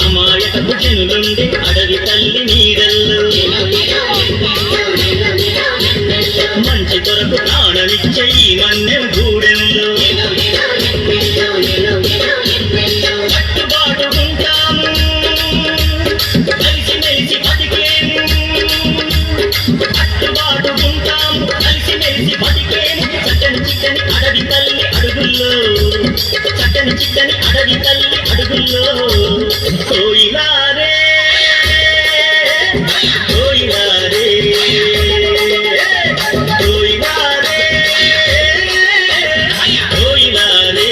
అమాయకపు జనులుండే అడవి తల్లి నీడల్లో మంచి కొరకు ప్రాణమిచ్చే ఈ మన్నెం గూడెంలో కట్టుబాటుకుంటాము కలిసి మెలిసి బతికేము కట్టుబాటుకుంటాము కలిసి మెలిసి బతికేము చక్కని చిక్కని అడవి తల్లి అడుగుల్లో చక్కని చిక్కని అడవి తల్లి అడుగుల్లో కోయిలారే కోయిలారే కోయిలారే కోయిలారే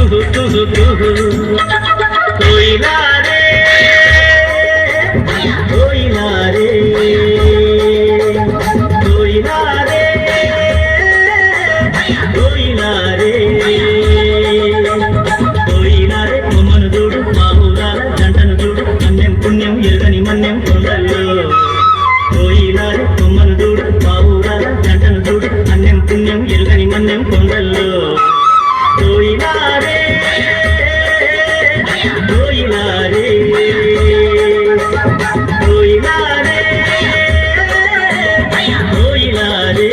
కుహు కుహు కుహు కోయిలా రే కోయిలా రే కోయిలా రే కోయిలా రే కోయిలా రే కొమ్మను చూడు మా ఊరాల జంటను చూడు అన్యం పుణ్యం ఎరుగని మన్యం కొండల్లో కోయిలా రే కొమ్మను చూడు మా ఊరాల జంటను చూడు అన్యం పుణ్యం ఎరుగని మన్యం కొండల్లో కోయిలా రే కోయిలా రే కోయిలా రే కోయిలా రే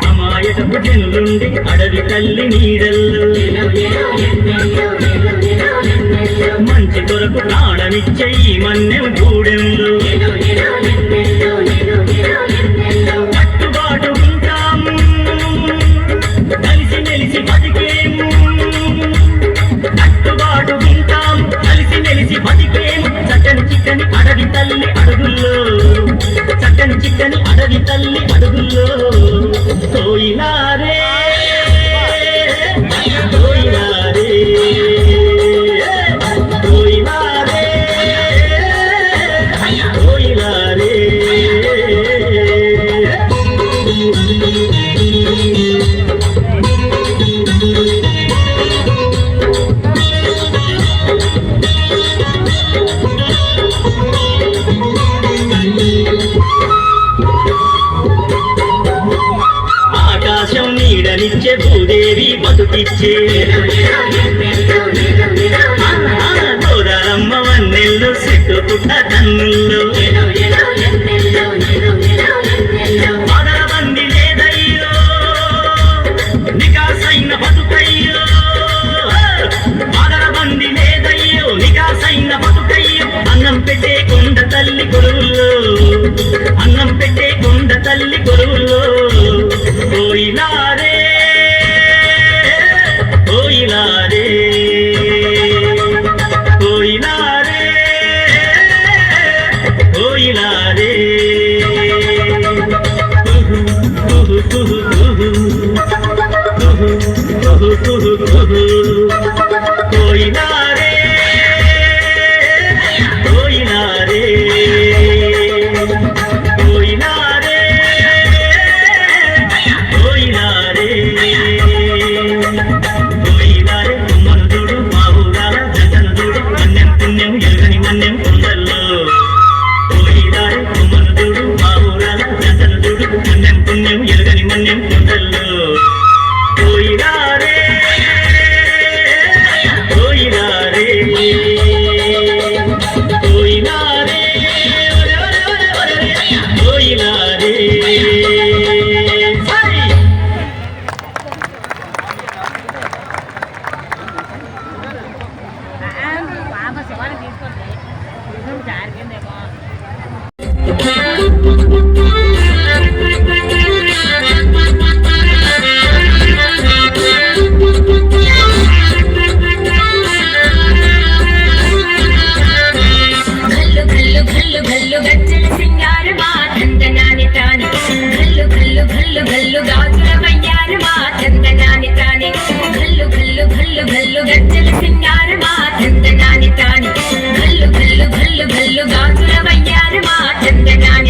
అమాయకపు జనులుండి అడవి తల్లి నీడల్లో మంచి కొరకు ప్రాణమిచ్చే ఈ మన్నెం గూడెంలో కట్టుబాటు ఉంటాము కలిసి మెలిసి బతికేము కట్టుబాటు ఉంటాము కలిసి మెలిసి బతికేము చక్కని చిక్కని అడవి తల్లి అడుగుల్లో చక్కని చిక్కని అడవి తల్లి అడుగుల్లో కోయిలా రే కోయిలా రే కోయిలా రే కోయిలా రే ఆకాశం నీడనిచ్చే భూదేవి బతుకిచ్చే గోదారమ్మ వన్నెల్లో సిగ్గు పుట్ట కన్నుల్లో పదల బండి లేదయ్యో నికాసైన బతుకయ్యో పదల బండి లేదయ్యో నికాసైన బతుకయ్యో అన్నం పెట్టే కొండ తల్లి కొలువుల్లో అన్నం పెట్టే కొండ తల్లి కొలువుల్లో కోయిలా రే కోయిలా రే కోయిలా రే కోయిలా రే కుహు కుహు కుహు కుహు కుహు కుహు కుహు కోయిలా రే కోయిలా రే కోయిలా రే కోయిలా రే కోయిలా రే కొమ్మను చూడు మా ఊరాల జంటను చూడు మన్యం పుణ్యం ఎరుగని మన్యం కొండల్లో కోయిలా రే కొమ్మను చూడు మా ఊరాల జంటను చూడు మన్యం పుణ్యం ఎరుగని మన్యం కొండల్లో కోయిలా రే కోయిలా రే కోయిలా రే కోయిలా రే గాజుల వయ్యారు మా చందనాని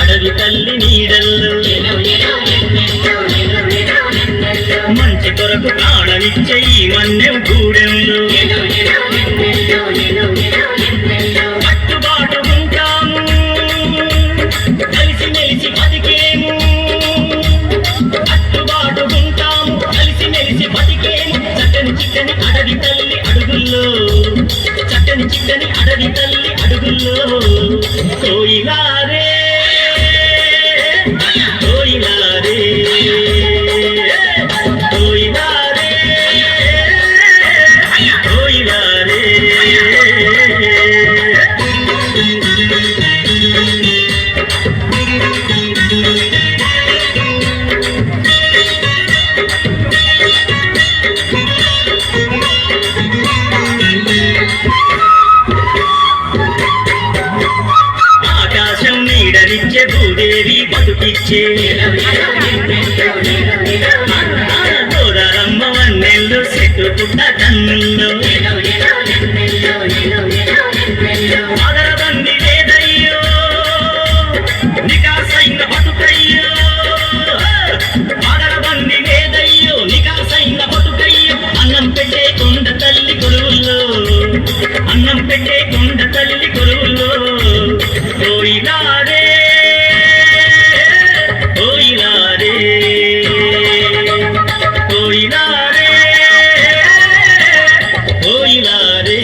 అడవి తల్లి నీడల్లో మంచి కొరకు ప్రాణమిచ్చే ఈ మన్యం గూడెంలో కట్టుబాటు ఉంటాము కలిసి మెలిసి బతికేము కట్టుబాటు ఉంటాము కలిసి మెలిసి బతికేము చక్కని చిక్కని అడవి తల్లి అడుగుల్లో చక్కని చిక్కని అడవి తల్లి అడుగుల్లో కోయిలారే కోయిలారే కోయిలారే కోయిలారే ఆకాశం నీడనిచ్చే భూదేవి బతుకిచ్చే గోదారమ్మ వన్నెల్లో చెట్టు పుట్ట కన్నుల్లో ఆదర బంది లేదయ్యో నికాసైన బతుకయ్యో ఆదర బంది లేదయ్యో నికాసైన బతుకయ్యో అన్నం పెట్టే కొండ తల్లి కొలువుల్లో అన్నం పెట్టే కొండ తల్లి కొలువుల్లో పోయినాడే పోయినాడే పోయినాడే పోయినాడే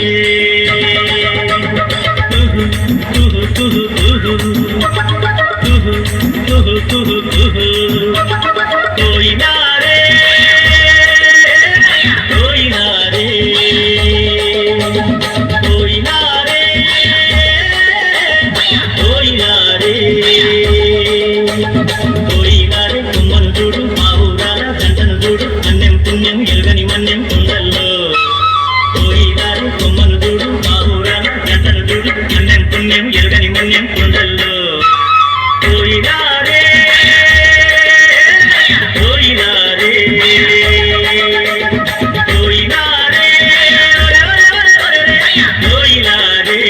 పోయినాడే పోయినాడే పోయినాడే పోయినాడే పోయినాడే కొమ్మను చూడు మా ఊరాల జంటను చూడు అన్నం పుణ్యం ఎరుగని మన్యం కొండల్లో పోయినాడే కొమ్మను చూడు మా ఊరాల జంటను చూడు అన్నం పుణ్యం ఎరుగని మన్యం కొండల్లో పోయినాడే పోయినాడే పోయినాడే పోయినాడే